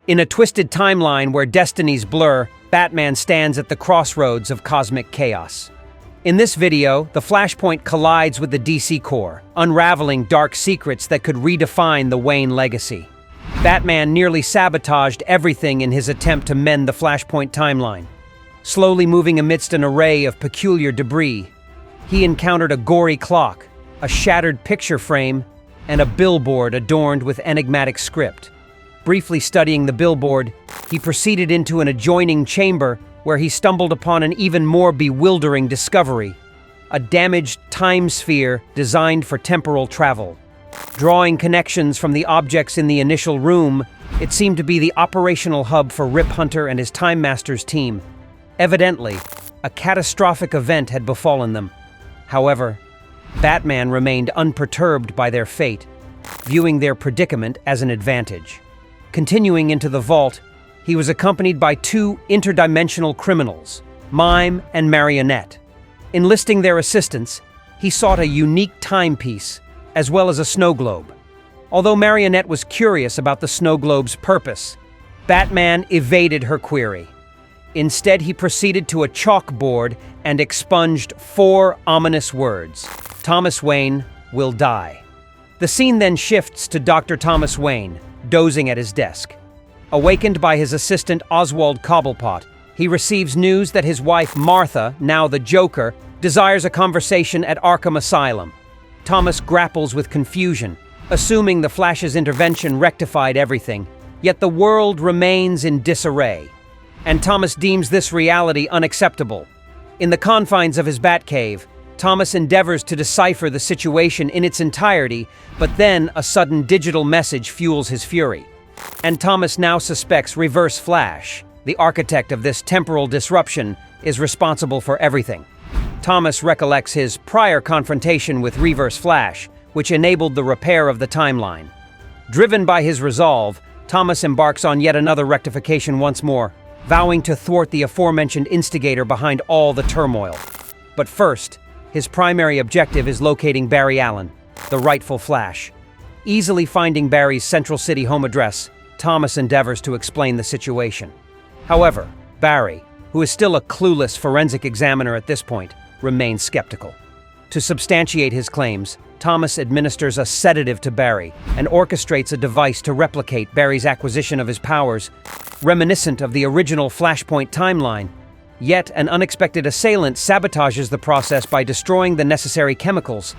In a twisted timeline where destinies blur, Batman stands at the crossroads of cosmic chaos. In this video, the Flashpoint collides with the DC core, unraveling dark secrets that could redefine the Wayne legacy. Batman nearly sabotaged everything in his attempt to mend the Flashpoint timeline. Slowly moving amidst an array of peculiar debris, he encountered a gory clock, a shattered picture frame, and a billboard adorned with enigmatic script. Briefly studying the billboard, he proceeded into an adjoining chamber where he stumbled upon an even more bewildering discovery: a damaged time sphere designed for temporal travel. Drawing connections from the objects in the initial room, it seemed to be the operational hub for Rip Hunter and his Time Masters team. Evidently, a catastrophic event had befallen them. However, Batman remained unperturbed by their fate, viewing their predicament as an advantage. Continuing into the vault, he was accompanied by two interdimensional criminals, Mime and Marionette. Enlisting their assistance, he sought a unique timepiece, as well as a snow globe. Although Marionette was curious about the snow globe's purpose, Batman evaded her query. Instead, he proceeded to a chalkboard and expunged 4 ominous words: Thomas Wayne will die. The scene then shifts to Dr. Thomas Wayne, dozing at his desk. Awakened by his assistant Oswald Cobblepot, he receives news that his wife Martha, now the Joker, desires a conversation at Arkham Asylum. Thomas grapples with confusion, assuming the Flash's intervention rectified everything, yet the world remains in disarray. And Thomas deems this reality unacceptable. In the confines of his Batcave, Thomas endeavors to decipher the situation in its entirety, but then a sudden digital message fuels his fury. And Thomas now suspects Reverse Flash, the architect of this temporal disruption, is responsible for everything. Thomas recollects his prior confrontation with Reverse Flash, which enabled the repair of the timeline. Driven by his resolve, Thomas embarks on yet another rectification once more, vowing to thwart the aforementioned instigator behind all the turmoil. But first, his primary objective is locating Barry Allen, the rightful Flash. Easily finding Barry's Central City home address, Thomas endeavors to explain the situation. However, Barry, who is still a clueless forensic examiner at this point, remains skeptical. To substantiate his claims, Thomas administers a sedative to Barry and orchestrates a device to replicate Barry's acquisition of his powers, reminiscent of the original Flashpoint timeline. Yet, an unexpected assailant sabotages the process by destroying the necessary chemicals.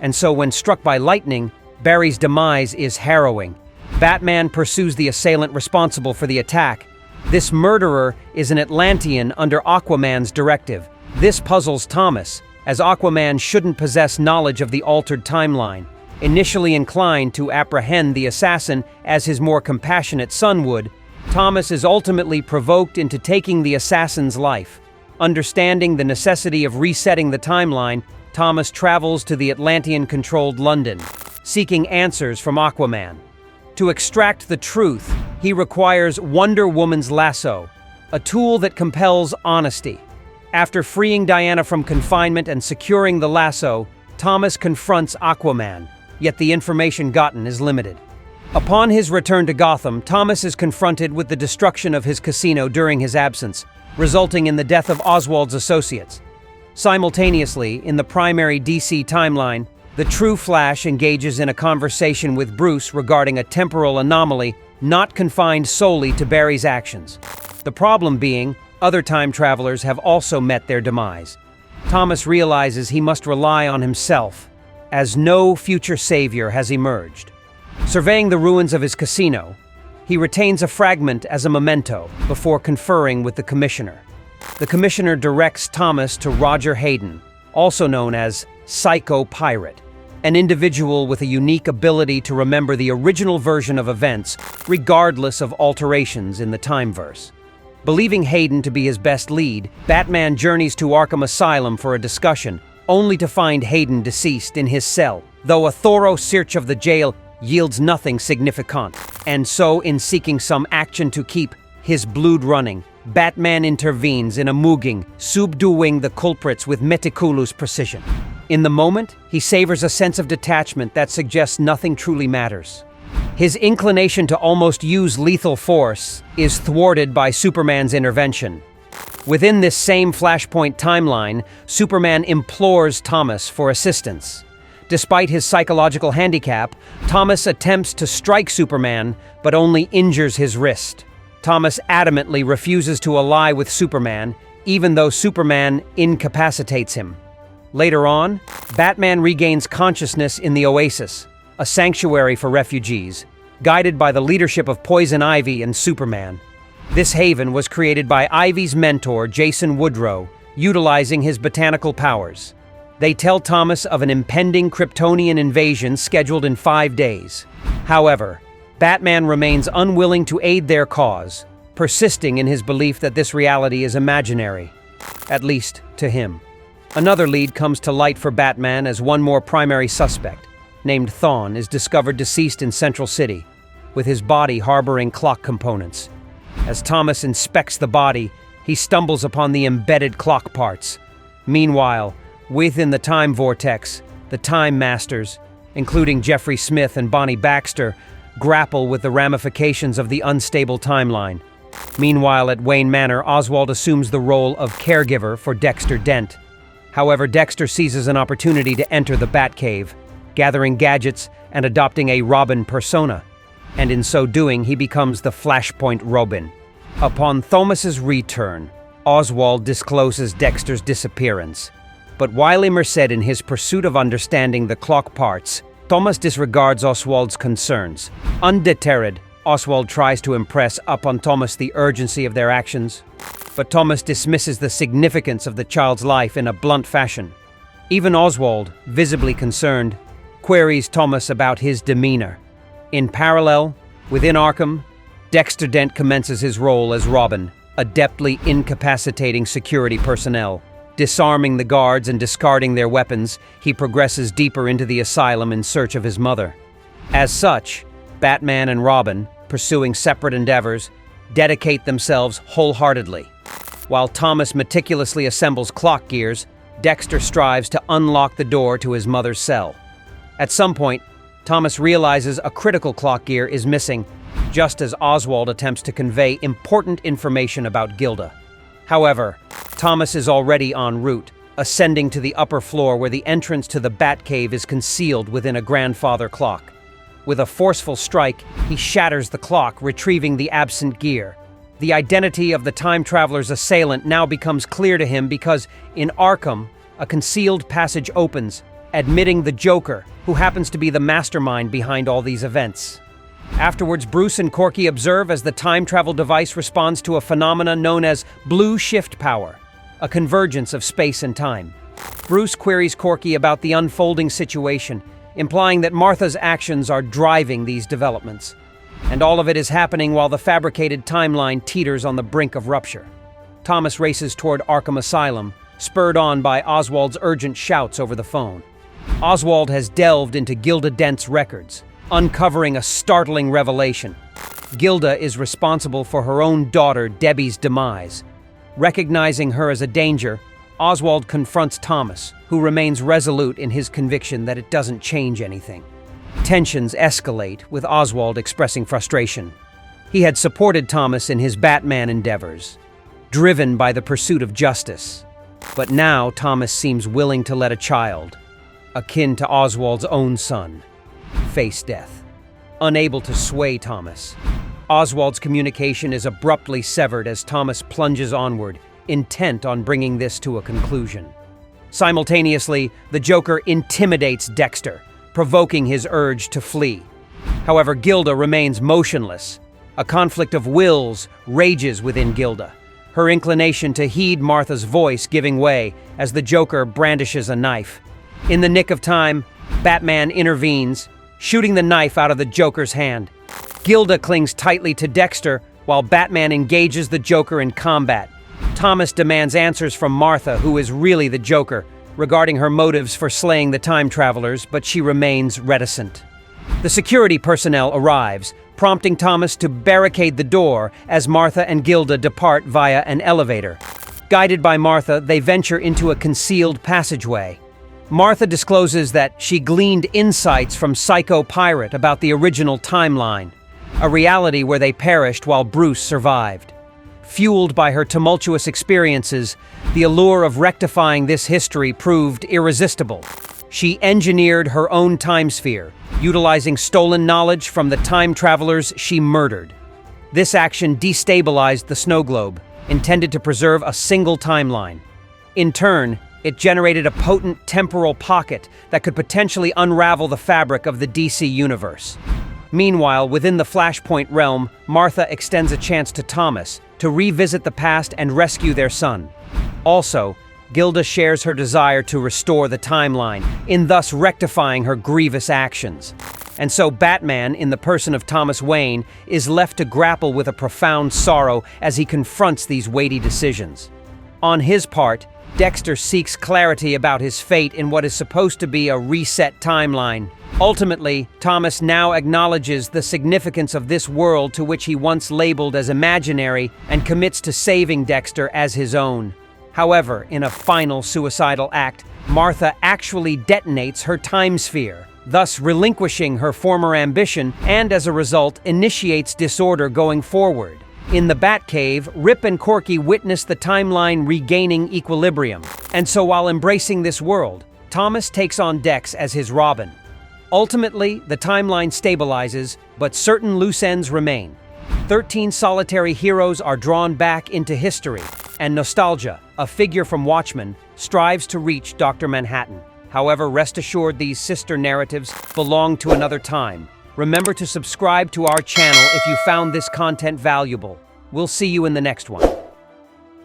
And so when struck by lightning, Barry's demise is harrowing. Batman pursues the assailant responsible for the attack. This murderer is an Atlantean under Aquaman's directive. This puzzles Thomas, as Aquaman shouldn't possess knowledge of the altered timeline. Initially inclined to apprehend the assassin as his more compassionate son would, Thomas is ultimately provoked into taking the assassin's life. Understanding the necessity of resetting the timeline, Thomas travels to the Atlantean-controlled London, seeking answers from Aquaman. To extract the truth, he requires Wonder Woman's lasso, a tool that compels honesty. After freeing Diana from confinement and securing the lasso, Thomas confronts Aquaman, yet the information gotten is limited. Upon his return to Gotham, Thomas is confronted with the destruction of his casino during his absence, resulting in the death of Oswald's associates. Simultaneously, in the primary DC timeline, the true Flash engages in a conversation with Bruce regarding a temporal anomaly not confined solely to Barry's actions. The problem being, other time travelers have also met their demise. Thomas realizes he must rely on himself, as no future savior has emerged. Surveying the ruins of his casino, he retains a fragment as a memento before conferring with the Commissioner. The Commissioner directs Thomas to Roger Hayden, also known as Psycho Pirate, an individual with a unique ability to remember the original version of events, regardless of alterations in the timeverse. Believing Hayden to be his best lead, Batman journeys to Arkham Asylum for a discussion, only to find Hayden deceased in his cell, though a thorough search of the jail yields nothing significant. And so, in seeking some action to keep his blood running, Batman intervenes in a mugging, subduing the culprits with meticulous precision. In the moment, he savors a sense of detachment that suggests nothing truly matters. His inclination to almost use lethal force is thwarted by Superman's intervention. Within this same Flashpoint timeline, Superman implores Thomas for assistance. Despite his psychological handicap, Thomas attempts to strike Superman, but only injures his wrist. Thomas adamantly refuses to ally with Superman, even though Superman incapacitates him. Later on, Batman regains consciousness in the Oasis, a sanctuary for refugees, guided by the leadership of Poison Ivy and Superman. This haven was created by Ivy's mentor, Jason Woodrow, utilizing his botanical powers. They tell Thomas of an impending Kryptonian invasion scheduled in 5 days. However, Batman remains unwilling to aid their cause, persisting in his belief that this reality is imaginary, at least to him. Another lead comes to light for Batman as one more primary suspect, named Thawne, is discovered deceased in Central City, with his body harboring clock components. As Thomas inspects the body, he stumbles upon the embedded clock parts. Meanwhile, within the time vortex, the Time Masters, including Jeffrey Smith and Bonnie Baxter, grapple with the ramifications of the unstable timeline. Meanwhile, at Wayne Manor, Oswald assumes the role of caregiver for Dexter Dent. However, Dexter seizes an opportunity to enter the Batcave, gathering gadgets and adopting a Robin persona. And in so doing, he becomes the Flashpoint Robin. Upon Thomas's return, Oswald discloses Dexter's disappearance. But while immersed in his pursuit of understanding the clock parts, Thomas disregards Oswald's concerns. Undeterred, Oswald tries to impress upon Thomas the urgency of their actions, but Thomas dismisses the significance of the child's life in a blunt fashion. Even Oswald, visibly concerned, queries Thomas about his demeanor. In parallel, within Arkham, Dexter Dent commences his role as Robin, adeptly incapacitating security personnel. Disarming the guards and discarding their weapons, he progresses deeper into the asylum in search of his mother. As such, Batman and Robin, pursuing separate endeavors, dedicate themselves wholeheartedly. While Thomas meticulously assembles clock gears, Dexter strives to unlock the door to his mother's cell. At some point, Thomas realizes a critical clock gear is missing, just as Oswald attempts to convey important information about Gilda. However, Thomas is already en route, ascending to the upper floor where the entrance to the Batcave is concealed within a grandfather clock. With a forceful strike, he shatters the clock, retrieving the absent gear. The identity of the time traveler's assailant now becomes clear to him because, in Arkham, a concealed passage opens, admitting the Joker, who happens to be the mastermind behind all these events. Afterwards, Bruce and Corky observe as the time travel device responds to a phenomenon known as blue shift power, a convergence of space and time. Bruce queries Corky about the unfolding situation, implying that Martha's actions are driving these developments. And all of it is happening while the fabricated timeline teeters on the brink of rupture. Thomas races toward Arkham Asylum, spurred on by Oswald's urgent shouts over the phone. Oswald has delved into Gilda Dent's records, uncovering a startling revelation. Gilda is responsible for her own daughter Debbie's demise. Recognizing her as a danger, Oswald confronts Thomas, who remains resolute in his conviction that it doesn't change anything. Tensions escalate, with Oswald expressing frustration. He had supported Thomas in his Batman endeavors, driven by the pursuit of justice. But now Thomas seems willing to let a child, akin to Oswald's own son, face death. Unable to sway Thomas, Oswald's communication is abruptly severed as Thomas plunges onward, intent on bringing this to a conclusion. Simultaneously, the Joker intimidates Dexter, provoking his urge to flee. However, Gilda remains motionless. A conflict of wills rages within Gilda, her inclination to heed Martha's voice giving way as the Joker brandishes a knife. In the nick of time, Batman intervenes, shooting the knife out of the Joker's hand. Gilda clings tightly to Dexter while Batman engages the Joker in combat. Thomas demands answers from Martha, who is really the Joker, regarding her motives for slaying the time travelers, but she remains reticent. The security personnel arrives, prompting Thomas to barricade the door as Martha and Gilda depart via an elevator. Guided by Martha, they venture into a concealed passageway. Martha discloses that she gleaned insights from Psycho Pirate about the original timeline, a reality where they perished while Bruce survived. Fueled by her tumultuous experiences, the allure of rectifying this history proved irresistible. She engineered her own time sphere, utilizing stolen knowledge from the time travelers she murdered. This action destabilized the snow globe, intended to preserve a single timeline. In turn, it generated a potent temporal pocket that could potentially unravel the fabric of the DC universe. Meanwhile, within the Flashpoint realm, Martha extends a chance to Thomas to revisit the past and rescue their son. Also, Gilda shares her desire to restore the timeline, in thus rectifying her grievous actions. And so Batman, in the person of Thomas Wayne, is left to grapple with a profound sorrow as he confronts these weighty decisions. On his part, Dexter seeks clarity about his fate in what is supposed to be a reset timeline. Ultimately, Thomas now acknowledges the significance of this world to which he once labeled as imaginary and commits to saving Dexter as his own. However, in a final suicidal act, Martha actually detonates her time sphere, thus relinquishing her former ambition and, as a result, initiates disorder going forward. In the Batcave, Rip and Corky witness the timeline regaining equilibrium. And so while embracing this world, Thomas takes on Dex as his Robin. Ultimately, the timeline stabilizes, but certain loose ends remain. 13 solitary heroes are drawn back into history, and Nostalgia, a figure from Watchmen, strives to reach Dr. Manhattan. However, rest assured these sister narratives belong to another time. Remember to subscribe to our channel if you found this content valuable. We'll see you in the next one.